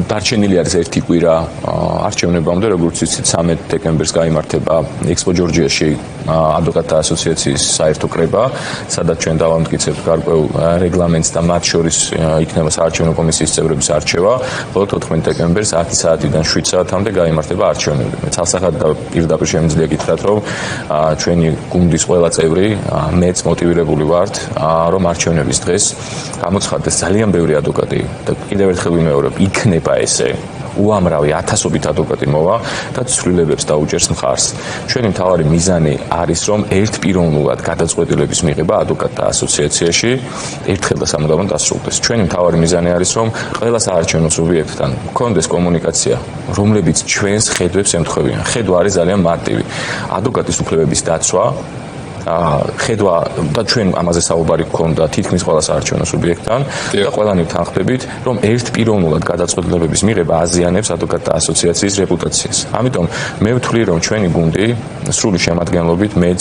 დარჩენილი არის ერთი კვირა არჩევნებამდე, როგორც იცით, 13 დეკემბერს გაიმართება ექსპო ჯორჯიაში ადვოკატთა ასოციაციის საერთო კრება, სადაც ჩვენ დავამტკიცებთ გარკვეულ რეგლამენტს და მათ შორის იქნება საარჩევნო კომისიის წევრების არჩევა. ხოლო 14 დეკემბერს 10 საათიდან 7 საათამდე გაიმართება არჩევნები. მე ცალსახად და პირდაპირ შემიძლია გითხრათ, რომ ჩვენი გუნდის ყველა წევრი მეც მოტივირებული ვართ, რომ არჩევნების დღეს გამოცხადდეს ძალიან ბევრი ადვოკატი და კიდევ ერთხელ ვიმეორებ, იქნება ესე უამრავი ათასობით ადვოკატი მოვა და ცვლილებებს დაუჭერს მხარს. ჩვენი მთავარი მიზანი არის, რომ ერთპიროვნულად გადაწყვეტილების მიღება ადვოკატთა ასოციაციაში ერთხელ და სამუდამოდ დასრულდეს. ჩვენი მთავარი მიზანი არის, რომ ყველა საარჩევნო სუბიექტთან გქონდეს კომუნიკაცია, რომლებიც ჩვენს ხედვებს ემთხვევიან. ხედვა არის ძალიან მარტივი. ადვოკატის უფლებების დაცვა ხედვა და ჩვენ ამაზე საუბარი გქონდა თითქმის ყველა საარჩევნო სუბიექტთან და ყველანი ვთანხმდებით, რომ ერთპიროვნულად გადაწყვეტილებების მიღება აზიანებს ადვოკატთა ასოციაციის რეპუტაციას. ამიტომ მე ვთვლი, რომ ჩვენი გუნდი სრული შემადგენლობით მეც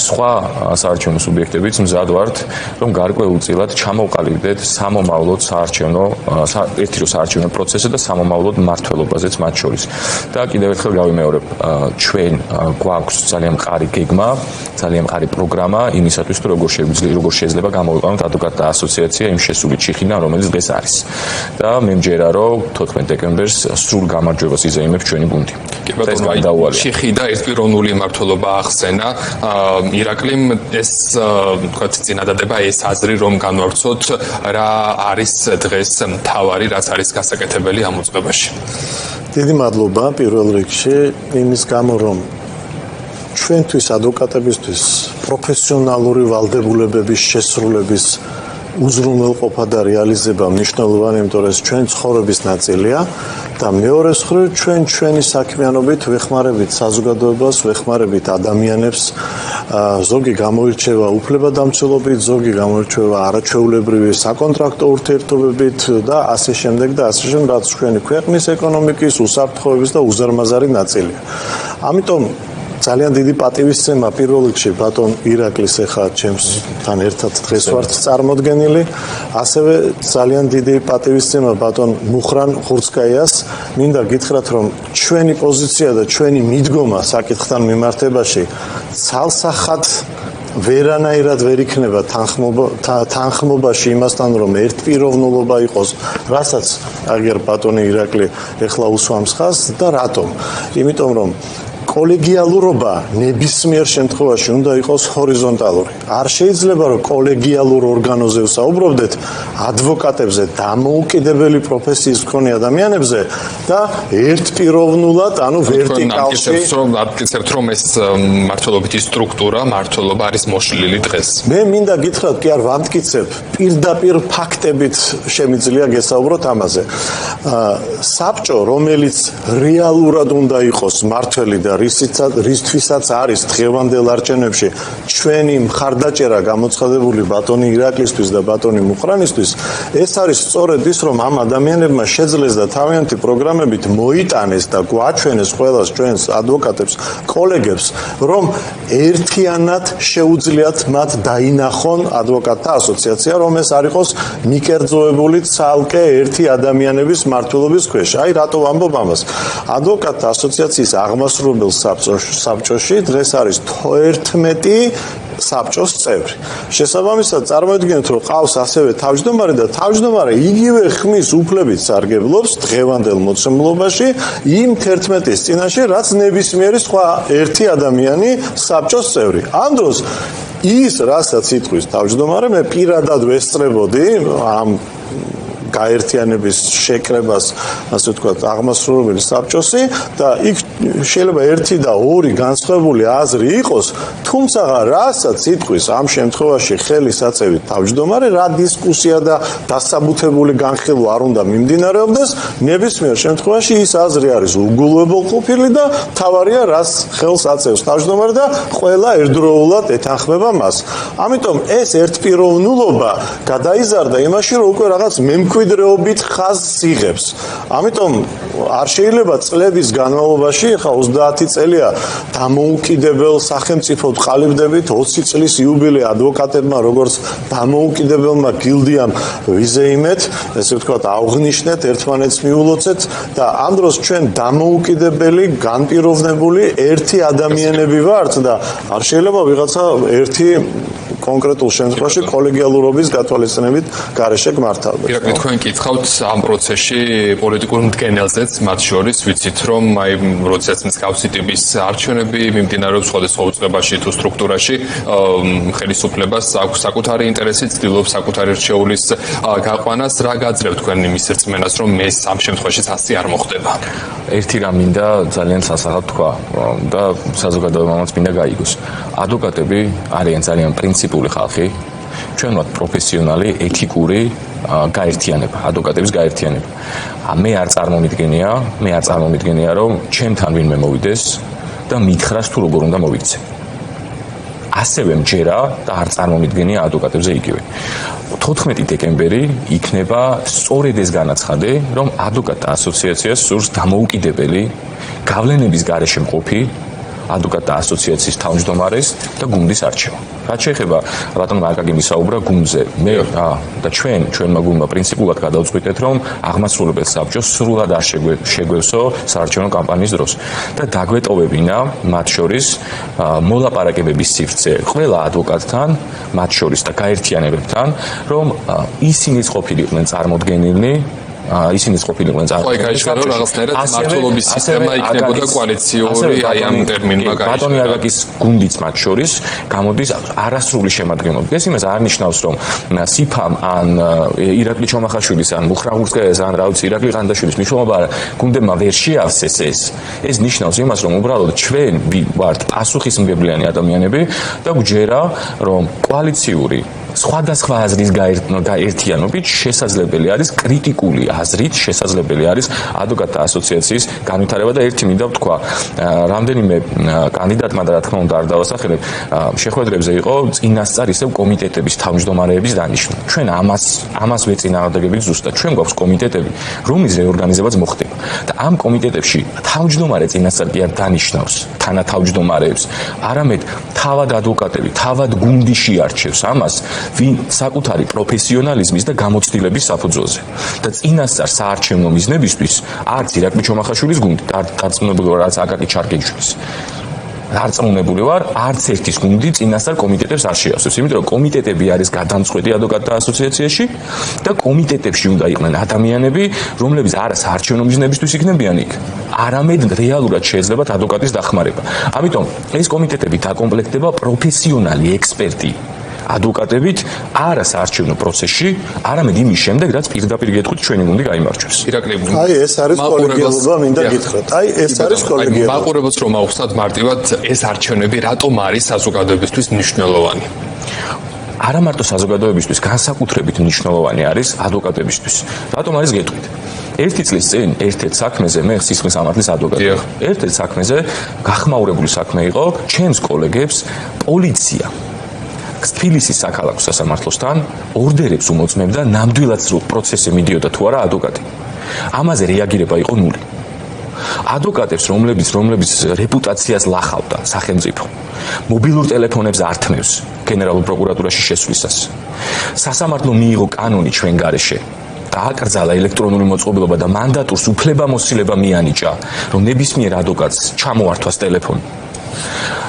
სხვა საარჩევნო სუბიექტებიც მზად ვართ, რომ გარკვეულწილად ჩამოვყალიბდეთ სამომავლოდ საარჩევნო პროცესზე და სამომავლოდ მმართველობაზეც მათ შორის. და კიდევ ერთხელ გავიმეორებ, ჩვენ გვაქვს ძალიან მყარი გეგმა, ძალიან მყარი პროგრამა იმისათვის, რომ როგორ შეიძლება გამოვიყენოთ ადვოკატთა ასოციაცია იმ შესული ჩიხიდან, რომელიც დღეს არის. და მე მჯერა, რომ 14 დეკემბერს სრულ გამარჯვებას იზეიმებს ჩვენი გუნდი. ჩიხი და ერთპიროვნული მმართველობა ახსენა. ირაკლიმ, ეს თქვა წინადადება, ეს აზრი, რომ განვავრცოთ რა არის დღეს მთავარი, რაც არის გასაკეთებელი ამ მოწყობაში. დიდი მადლობა პირველ რიგში იმის გამო, რომ ჩვენთვის ადვოკატებისთვის პროფესიონალური ვალდებულებების შესრულების უზრუნველყოფა და რეალიზება მნიშვნელოვანი, იმიტომ რომ ეს ჩვენი ცხოვრების ნაწილია და მეორე მხრივ ჩვენი საქმიანობით ვეხმარებით საზოგადოებას, ვეხმარებით ადამიანებს, ზოგი გამოირჩევა უფლებადამცველობით, ზოგი გამოირჩევა არაჩვეულებრივი საკონტრაქტო ურთიერთობებით და ასე შემდეგ და ასე შემდეგ, რაც ჩვენი ქვეყნის ეკონომიკის, უსაფრთხოების და უზარმაზარი ნაწილია. ამიტომ ძალიან დიდი პატივისცემა პირველ რიგში ბატონ ირაკლის ახლა ჩემთან ერთად დღეს ვართ წარმოდგენილი, ასევე ძალიან დიდი პატივისცემა ბატონ მუხრან ხურცკაიას. მინდა გითხრათ, რომ ჩვენი პოზიცია და ჩვენი მიდგომა საკითხთან მიმართებაში ცალსახად ვერანაირად ვერ იქნება თანხმობაში იმასთან, რომ ერთპიროვნულობა იყოს, რასაც აგერ ბატონი ირაკლი ახლა უსვამს ხაზს და რატომ? იმიტომ რომ კოლეგიალურობა ნებისმიერ შემთხვევაში უნდა იყოს ჰორიზონტალური. არ შეიძლება რომ კოლეგიალურ ორგანოზე ვსაუბრობდეთ ადვოკატებზე, დამოუკიდებელი პროფესიის მქონე ადამიანებზე და ერთპიროვნულად, ანუ ვერტიკალში ამტკიცებთ, რომ ეს მმართველობითი სტრუქტურა, მმართველობა არის მოშლილი დღეს. მე მინდა გითხრათ, კი არ ვამტკიცებ, პირდაპირ ფაქტებით შემიძლია გესაუბროთ ამაზე. საბჭო, რომელიც რეალურად უნდა იყოს მმართველი და რისთვისაც არის დღევანდელ არჩევნებში ჩვენი მხარდაჭერა გამოცხადებული ბატონი ირაკლისთვის და ბატონი მუხრანისთვის, ეს არის სწორედ ის, რომ ამ ადამიანებმა შეძლეს და თავიანთი პროგრამებით მოიტანეს და გვაჩვენეს ყველას ჩვენს ადვოკატებს, კოლეგებს, რომ ერთიანად შეუძლიათ მათ დაინახონ ადვოკატთა ასოციაცია, რომ ეს არ იყოს მიკერძოებული ცალკე ერთი ადამიანების მმართველობის ქვეშ. აი რატო ვამბობ ამას? ადვოკატთა ასოციაციის აღმასრულებელ საბჭოში დღეს არის 11 საბჭოს წევრი. შესაბამისად, წარმოიდგინეთ, რომ ყავს ასევე თავმჯდომარე და თავმჯდომარე იგივე ხმის უფლებით სარგებლობს დღევანდელ მოცემულობაში იმ 11-ის წინაშე, რაც ნებისმიერი სხვა ერთი ადამიანი საბჭოს წევრი. ამ დროს ის, რასაც იტყვის თავმჯდომარე, მე პირადად ვესწრებოდი ამ გაერთიანების შეკრებას, ასე ვთქვათ, აღმასრულებელი საბჭოსი და იქ შეიძლება ერთი და ორი განსხვავებული აზრი იყოს, თუმცა რასაც იტყვის ამ შემთხვევაში ხელისაწევი თავმჯდომარე, რა დისკუსია და დასაბუთებული განხილვა არ უნდა მიმდინარეობდეს, ნებისმიერ შემთხვევაში ის აზრი არის უგულებელყოფილი და თავარია რას ხელს აწევს თავმჯდომარე და ყველა ერთდროულად ეთანხმება მას. ამიტომ ეს ერთპიროვნულობა გადაიზარდა იმაში, რომ უკვე რაღაც მემკვიდრე მემკვიდრეობით ხაზს იღებს. ამიტომ არ შეიძლება წლების განმავლობაში, ხა 30 წელია დამოუკიდებელ სახელმწიფოდ ყალიბდებით, 20 წლის იუბილე ადვოკატებმა, როგორც დამოუკიდებელმა გილდიამ ვიზეიმეთ, ესე ვთქვათ, აღნიშნეთ, ერთმანეთს მიულოცეთ და ამ დროს ჩვენ დამოუკიდებელი, განპირობებული ერთი ადამიანები ვართ და არ შეიძლება ვიღაცა ერთი კონკრეტულ შემთხვევაში კოლეგიალურობის გათვალისწინებით გარეშე გმართავდეს. ირაკლი, თქვენ კითხავთ ამ პროცესში პოლიტიკურ მდგენელზეც, მათ შორის ვიცით, რომ აი როდესაც მსგავსი ტიპის არჩევნები მიმდინარეობს სხვადასხვა უწყებაში თუ სტრუქტურაში, ხელისუფლებას აქვს საკუთარი ინტერესი, ცდილობს საკუთარი რჩეულის გაყვანას. რა გაძლევთ თქვენ იმის რწმენას, რომ ეს ამ შემთხვევაშიც ასე არ მოხდება? ერთი რამ მინდა ძალიან სასახად თქვა და საზოგადოებამაც მინდა გაიგოს. ადვოკატები არიან ძალიან პრინციპული ხალხი, ჩვენ ვართ პროფესიონალი, ეთიკური გაერთიანება, ადვოკატების გაერთიანება. მე არ წარმომიდგენია, რომ ჩემთან ვინმე მოვიდეს და მითხრას თუ როგორ უნდა მოვიქცე. ასევე მჯერა და არ წარმომიდგენია ადვოკატებზე იგივე. 14 დეკემბერი იქნება სწორედ ეს განაცხადი, რომ ადვოკატთა ასოციაციას სურს დამოუკიდებელი გავლენების გარეშე მყოფი ადვოკატთა ასოციაციის თავმჯდომარეს და გუნდის არჩევა. რაც შეეხება ბატონ მარკაგიმ ისაუბრა გუნდზე. მე და ჩვენმა გუნდმა პრინციპულად გადავწყვიტეთ, რომ აღმასრულებელ საბჭოს სრულად არ შეგვევსო საარჩევნო კამპანიის დროს და დაგვეტოვებინა მათ შორის მოლაპარაკებების სივრცე ყველა ადვოკატთან, მათ შორის და გაერთიანებებთან, რომ ისინიც ყოფილიყვნენ წარმოდგენილნი ისინიც ყოფილიყვნენ აი გაიშალა რომ რაღაცნაირად მმართველობის სისტემა იქნებოდა კოალიციური აი ამ ტერმინმა გაიშალა. ბატონი აგაკის გუნდიც მათ შორის გამოდის არასრული შემადგენლობით. ეს იმას არ ნიშნავს, რომ სიფამ ან ირაკლი ჩომახაშვილის ან მუხრაღურსკაიას ან რა ვიცი ირაკლი ყანდაშვილის მნიშვნელობა არა. გუნდებმა ვერ შეავსეს ეს. ეს ნიშნავს იმას, რომ უბრალოდ ჩვენ ვართ პასუხისმგებლიანი ადამიანები და გვჯერა, რომ კოალიციური სხვადასხვა აზრის გაერთიანობით შესაძლებელი არის კრიტიკული აზრით შესაძლებელი არის ადვოკატთა ასოციაციის განვითარება და ერთი მინდა ვთქვა რამდენიმე კანდიდატმა და რა თქმა უნდა არ დავასახელებ შეხვედრებზე იყო წინასწარ ისევ კომიტეტების თავმჯდომარეების დანიშვნა ჩვენ ამას ვეწინააღმდეგებით ზუსტად ჩვენ გვაქვს კომიტეტები რომლის რეორგანიზებაც მოხდება და ამ კომიტეტებში თავმჯდომარე წინასწარ კი არ დანიშნავს თანათავმჯდომარეებს არამედ თავად ადვოკატები თავად გუნდი შეარჩევს ამას ვინ საკუთარი პროფესიონალიზმის და გამოცდილების საფუძველზე და წინასწარ საარჩევნო მიზნებისთვის არც ირაკლი ჩომახაშვილის გუნდი დარწმუნებული ვარ არც აკაკი ჩარკეჯვლის დარწმუნებული ვარ არც ერთის გუნდი წინასწარ კომიტეტებს არ შეავსებს იმიტომ რომ კომიტეტები არის გადამწყვეტი ადვოკატთა ასოციაციაში და კომიტეტებში უნდა იყვნენ ადამიანები რომლებიც არა საარჩევნო მიზნებისთვის იქნებიან იქ არამედ რეალურად შეეძლებათ ადვოკატის დახმარება ამიტომ ეს კომიტეტები დაკომპლექტდება პროფესიონალი ექსპერტი ადვოკატებით არა საარჩევნო პროცესში, არამედ იმის შემდეგ, რაც პირდაპირ გეტყვით ჩვენი გუნდი გაიმარჯვებს. ირაკლი, აი ეს არის კოლეგიალობა, მინდა გითხრათ. აი ეს არის კოლეგიალობა. მაყურებელს რომ აუხსნათ მარტივად ეს არჩევნები რატომ არის საზოგადოებისთვის მნიშვნელოვანი? არა მარტო საზოგადოებისთვის, განსაკუთრებით მნიშვნელოვანი არის ადვოკატებისთვის. რატომ არის გეტყვით? ერთი წლის წინ ერთ-ერთ საქმეზე მე სისხლის ამართლის ადვოკატი. ერთ-ერთ საქმეზე გახმაურებული საქმე იყო ჩემს კოლეგებს პოლიცია თბილისის საქალაქო სასამართლოსთან ორდერებს უმოწმებდა ნამდვილად პროცესი მიდიოდა თუ არა ადვოკატი. ამაზე რეაგირება იყო ნული. ადვოკატებს რომლებიც რეპუტაციას ლახავდა სახელმწიფო მობილურ ტელეფონებს ართმევს გენერალურ პროკურატურაში შესვლისას. სასამართლო მიიღო კანონი ჩვენ გარეშე დააკრძალა ელექტრონული მოწყობილობა და მანდატურს უფლებამოსილება მიანიჭა რომ ნებისმიერ ადვოკატს ჩამოართვას ტელეფონი.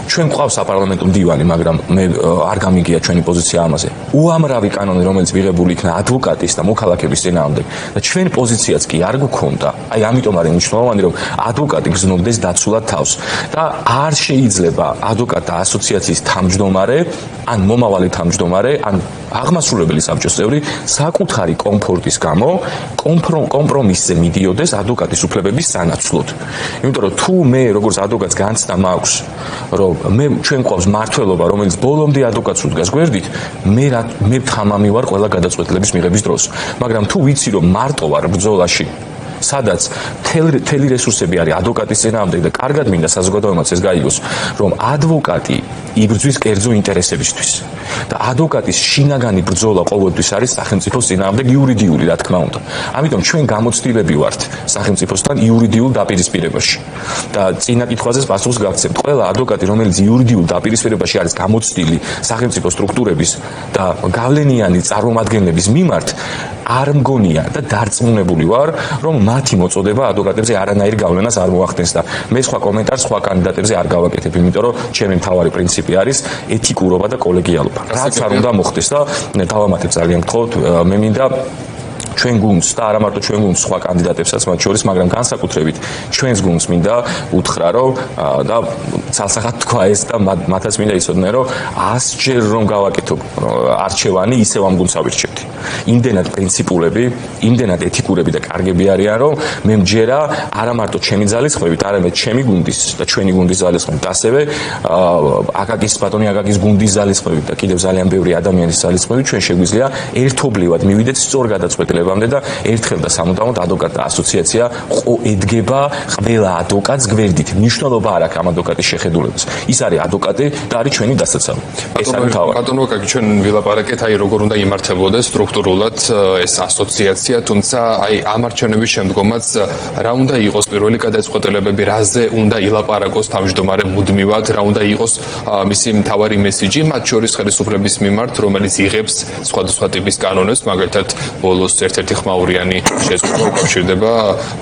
ჩვენ ყავს საპარლამენტო მდივანი, მაგრამ მე არ გამიგია ჩვენი პოზიცია ამაზე. უამრავი კანონი, რომელიც მიღებული იქნა ადვოკატის და მოქალაქეების წინააღმდეგ და ჩვენ პოზიციაც კი არ გქონდა. აი ამიტომ არის მნიშვნელოვანი, რომ ადვოკატი გზნობდეს დაცულად თავს და არ შეიძლება ადვოკატთა ასოციაციის თავმჯდომარე, ან მომავალი თავმჯდომარე, ან აღმასრულებელი საბჭოს წევრი საკუთარი კომფორტის გამო კომპრომისზე მიდიოდეს ადვოკატის უფლებების სანაცვლოდ. იმიტომ რომ თუ მე როგორც ადვოკატს განცდა მაქვს, რომ ჩვენ ყავს მართლობა, რომელიც ბოლომდე ადვოკატს უდგას გვერდით, მე თამამი ვარ ყველა გადაწყვეტილების მიღების დროს. მაგრამ თუ ვიცი, რომ მარტო ვარ ბრძოლაში სადაც მთელი რესურსები არის ადვოკატის წინააღმდეგ და კარგად მინდა საზოგადოებაც ეს გაიგოს, რომ ადვოკატი იბრძვის კერძო ინტერესებისთვის და ადვოკატის შინაგანი ბრძოლა ყოველთვის არის სახელმწიფოს წინააღმდეგ იურიდიული, რა თქმა უნდა. ამიტომ ჩვენ გამოცდილები ვართ სახელმწიფოსთან იურიდიულ დაპირისპირებაში. და წინა კითხვაზე პასუხს გაგცემთ. ყველა ადვოკატი, რომელიც იურიდიულ დაპირისპირებაში არის გამოცდილი სახელმწიფო სტრუქტურების და გავლენიანი წარმომადგენლების მიმართ, არ მგონია და დარწმუნებული ვარ, რომ მათი მოწოდება ადვოკატებზე არანაირ გავლენას არ მოახდენს და მე სხვა კომენტარს სხვა კანდიდატებზე არ გავაკეთებ, იმიტომ რომ ჩემი მთავარი პრინციპი არის ეთიკურობა და კოლეგიალობა. რაც არ უნდა მოხდეს და დავამატებ ძალიან გთხოვთ, მე მინდა ჩვენ გუნდს და არა მარტო ჩვენ გუნდს, სხვა კანდიდატებსაც მათ შორის, მაგრამ განსაკუთრებით ჩვენს გუნდს მინდა უთხრა, რომ და ცალსახად თქვა ეს და მათაც მინდა იცოდნენ, რომ 100-ჯერ რომ გავაკეთო არჩევანი, ისევ ამ გუნდს ავირჩევდი. იმდენად პრინციპულები, იმდენად ეთიკურები და კარგები არიან, რომ მე მჯერა არა მარტო ჩემი ძალისხმევით, არამედ ჩემი გუნდის და ჩვენი გუნდის ძალისხმევით, ასევე ბატონი აკაკის გუნდის ძალისხმევით და კიდევ ძალიან ბევრი ადამიანის ძალისხმევით ჩვენ შეგვიძლია ერთობლივად მივიდეთ სწორ გადაწყვეტილებამდე და ერთხელ და სამუდამოდ ადვოკატთა ასოციაცია ედგება ყველა ადვოკატს გვერდით. მნიშვნელობა არ აქვს ამ ადვოკატის შეხედულებას. ის არის ადვოკატი და არის ჩვენი დასაცავი. ეს არის თავი. ბატონო აკაკი, ჩვენ ვილაპარაკეთ, როგორ უნდა იმართებოდეს სტრუქტურულად ეს ასოციაცია, თუმცა ამ არჩევნების შემდგომაც რა უნდა იყოს პირველი გადაწყვეტილებები, რაზე უნდა ილაპარაკოს თავმჯდომარე მუდმივად, რა უნდა იყოს მისი მთავარი მესიჯი, მათ შორის ხელისუფლების მიმართ, რომელიც იღებს სხვადასხვა ტიპის კანონებს, მაგალითად ბოლოს ერთ-ერთი ხმაურიანი შეზღუდვა უკავშირდება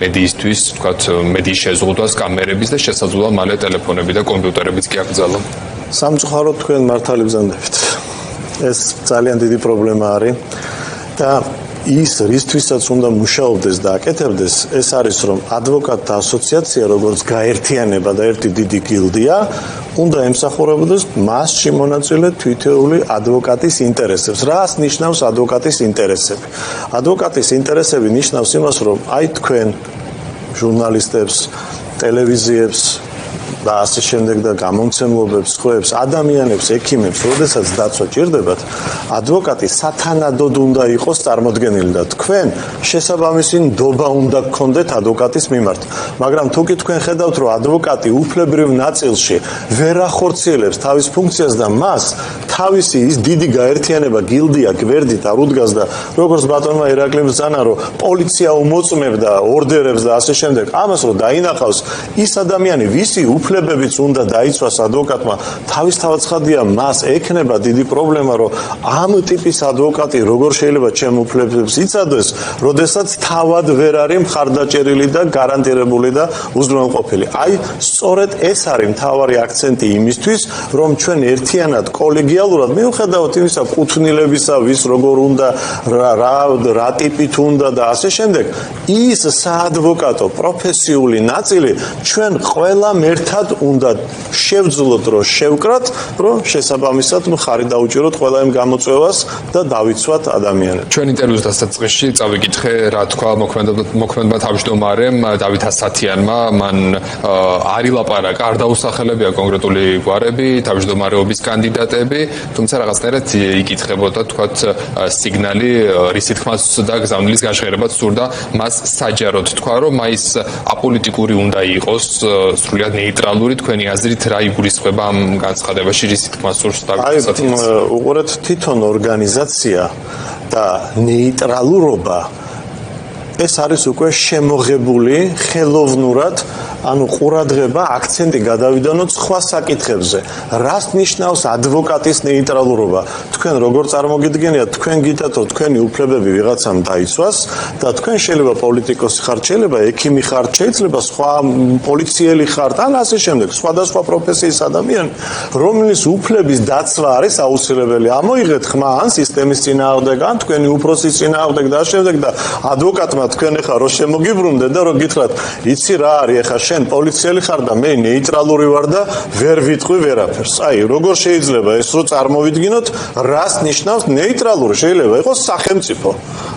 მედიისთვის, ვთქვათ, მედიის შეზღუდვას, კამერების და შესაძლოა მალე ტელეფონები და კომპიუტერებიც კი აკრძალონ. სამწუხაროდ თქვენ მართალი ბრძანდებით. ეს ძალიან დიდი პრობლემა არის და ის რისთვისაც უნდა მუშაობდეს და აკეთებდეს, ეს არის რომ ადვოკატთა ასოციაცია, როგორც გაერთიანება და ერთი დიდი გილდია, უნდა ემსახურებოდეს მასში მონაწილე თითოეული ადვოკატის ინტერესებს. რას ნიშნავს ადვოკატის ინტერესები? ადვოკატის ინტერესები ნიშნავს იმას, რომ აი თქვენ ჟურნალისტებს, ტელევიზიებს და ასე შემდეგ და გამომცემლობებს, ხვებს, ადამიანებს, ექიმებს, როდესაც დაცვა ჭირდებათ, ადვოკატი სათანადოდ უნდა იყოს წარმოდგენილი და თქვენ შესაბამისი ნდობა უნდა გქონდეთ ადვოკატის მიმართ. მაგრამ თუ კი თქვენ ხედავთ, რომ ადვოკატი უფლებრივ ნაწილში ვერ ახორციელებს თავის ფუნქციას და მას თავისი ის დიდი გაერთიანება, გილდია გვერდით არ უდგას და როგორც ბატონმა ირაკლიმ ბრძანა, რომ პოლიცია უმოწმებდა ორდერებს და ასე შემდეგ, ამას რომ დაინახავს ის ადამიანი, ვისი უფლებებიც უნდა დაიცვას ადვოკატმა, თავისთავადხადია მას ექნება დიდი პრობლემა, რომ ამ ტიპის ადვოკატი როგორ შეიძლება ჩემ უფლებებს იცადოს, როდესაც თავად ვერ არის მხარდაჭერილი და გარანტირებული და უზრუნველყოფილი. აი, სწორედ ეს არის მთავარი აქცენტი იმისთვის, რომ ჩვენ ერთიანად კოლეგიალურად მიუხედავად იმისა კუთვნილებისა, ვის როგორ უნდა, რა ტიპით უნდა და ასე შემდეგ, ის საადვოკატო პროფესიული ნაწილი ჩვენ ყველამ ერთად უნდა შევძლოთ, რომ შევკრათ, რომ შესაბამისად ხარი დაუჭიროთ ყველა იმ გამოწვევას და დავიცვათ ადამიანებს. ჩვენ ინტერვიუს დასაწყისში წავიკითხე, რა თქვა მოქმედმა თავმჯდომარემ დავით ასათიანმა, მან არ ილაპარაკა, არ დაუსახელებია კონკრეტული გვარები, თავმჯდომარეობის კანდიდატები, თუმცა რაღაცნაირად იკითხებოდა, თქვათ, სიგნალი, რისი თქმას და გზავნილის გაშღერებაც სურდა, მას საჯაროდ თქვა, რომ ის აპოლიტიკური უნდა იყოს, სრულიად ნეიტრალური, თქვენი აზრით რა იგულისხმება ამ განცხადებაში, რისი თქმას სურს დავით ასათიანს? უყურეთ, თვითონ ორგანიზაცია და ნეიტრალურობა ეს არის უკვე შემოღებული ხელოვნურად, ანუ ყურადღება, აქცენტი გადავიდანოთ სხვა საკითხებზე. რას ნიშნავს ადვოკატის ნეიტრალურობა? თქვენ როგორ წარმოგიდგენიათ, თქვენ გითხრათ, რომ თქვენი უფლებები ვიღაცამ დაიცვას და თქვენ შეიძლება პოლიტიკოსი ხართ, შეიძლება ექიმი ხართ, შეიძლება სხვა პოლიციელი ხართ, ან ასე შემდეგ, სხვადასხვა პროფესიის ადამიანი, რომლის უფლების დაცვა არის აუცილებელი. ამოიღეთ ხმა ან სისტემის წინააღმდეგ, ან თქვენი უფროსის წინააღმდეგ და ასე შემდეგ და ადვოკატმა თქვენ ახლა რო შემოგიბრუნდეთ და რო გითხრათ, იცი რა არის ახლა შენ პოლიციელი ხარ და მე ნეიტრალური ვარ და ვერ ვიტყვი ვერაფერს. აი, როგორ შეიძლება ეს რო წარმოვიდგინოთ, რას ნიშნავს ნეიტრალური? შეიძლება იყოს სახელმწიფო,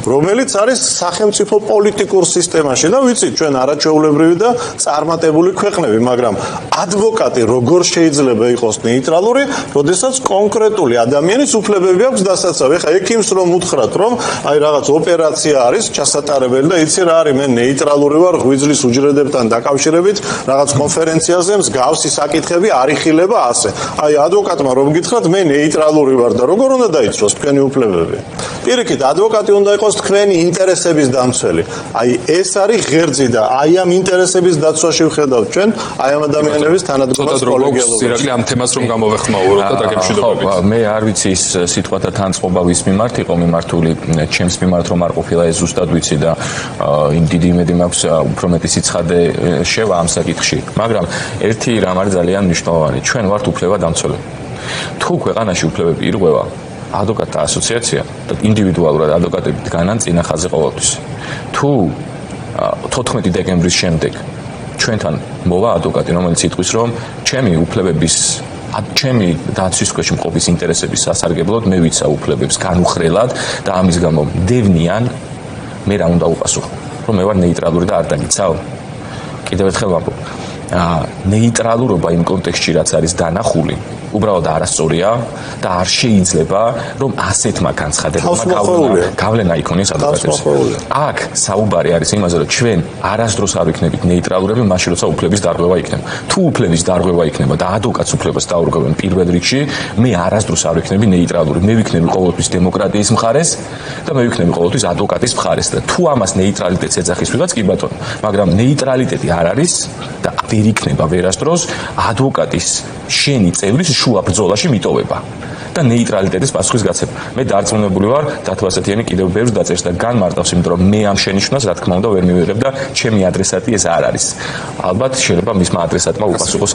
რომელიც არის სახელმწიფო პოლიტიკურ სისტემაში და ვიცით, ჩვენ არაჩვეულებრივი და წარმატებული ქვეყნები, მაგრამ ადვოკატი როგორ შეიძლება იყოს ნეიტრალური, როდესაც კონკრეტული ადამიანის უფლებები აქვს დასაცავი. ეხლა ექიმს რომ უთხრათ, რომ აი რაღაც ოპერაცია არის ჩასატარებელი და იცი რა არის, მე ნეიტრალური ვარ ღვიძლის უჯრედებთან დაკავშირებით, რაღაც კონფერენციაზე მსგავსი საკითხები არ იხილება ასე. აი ადვოკატმა რომ გითხრათ, მე ნეიტრალური ვარ და როგორ უნდა დაიცვას თქვენი უფლებები? პირიქით, ადვოკატი უნდა იყოს თქვენი ინტერესების დამცველი. აი ეს არის ღერძი და აი ამ ინტერესების დაცვაში ვხედავთ ჩვენ აი ამ ადამიანების თანადგომას კოლეგიალობას. ირაკლი ამ თემას რომ გამოვეხმაუროთ და დაგემშვიდობებით. მე არ ვიცი ის სიტყვათა თანწყობა ვის მიმართ იყო მიმართული, ჩემს მიმართ რომ არ ყოფილა ეს ზუსტად ვიცი და დიდი იმედი მაქვს უფრო მეტი სიცხადე შევა ამ საკითხში. მაგრამ ერთი რამ არის ძალიან მნიშვნელოვანი, ჩვენ ვართ უფლება დამცველები. თუ ქვეყანაში უფლებები ირღვევა, ადვოკატთა ასოციაცია და ინდივიდუალურად ადვოკატები დგანან წინა ხაზზე ყოველთვის. თუ 14 დეკემბრის შემდეგ ჩვენთან მოვა ადვოკატი, რომელიც იტყვის, რომ ჩემი უფლებების ჩემი დაცვის ქვეშ მყოფის ინტერესების სასარგებლოდ მე ვიცა უფლებებს განუხრელად და ამის გამო დევნიან, მე რა უნდა უპასუხო, რომ მე ვარ ნეიტრალური და არ დაგიცავ. კიდევ ერთხელ ვამბობ, ნეიტრალურობა იმ კონტექსტში რაც არის დანახული, უბრალოდ არასწორია და არ შეიძლება რომ ასეთმა განცხადებებმა გავლენა იქონიეს ადვოკატებს. აქ საუბარი არის იმაზე, რომ ჩვენ არასდროს არ ვიქნებით ნეიტრალურები, მაშინ როცა უფლების დარღვევა იქნება. თუ უფლების დარღვევა იქნება და ადვოკატს უფლებას დაურღვევენ პირველ რიგში, მე არასდროს არ ვიქნები ნეიტრალური. მე ვიქნები ყოველთვის დემოკრატიის მხარეს და მე ვიქნები ყოველთვის ადვოკატის მხარეს და თუ ამას ნეიტრალიტეტს ეძახის ვიღაც, კი ბატონო, მაგრამ ნეიტრალიტეტი არ არის და ვერ იქნება ვერასდროს ადვოკატის შენი წევრის შუა ბრძოლაში მიტოვება და ნეიტრალიტეტის პასუხისგაცემა. მე დარწმუნებული ვარ, დათო ასათიანი კიდევ ბევრს დაწერს და განმარტავს, იმიტომ რომ მე ამ შენიშვნას რა თქმა უნდა ვერ მივიღებ და ჩემი ადრესატი ეს არ არის. ალბათ შეიძლება მისმა ადრესატმა უპასუხოს.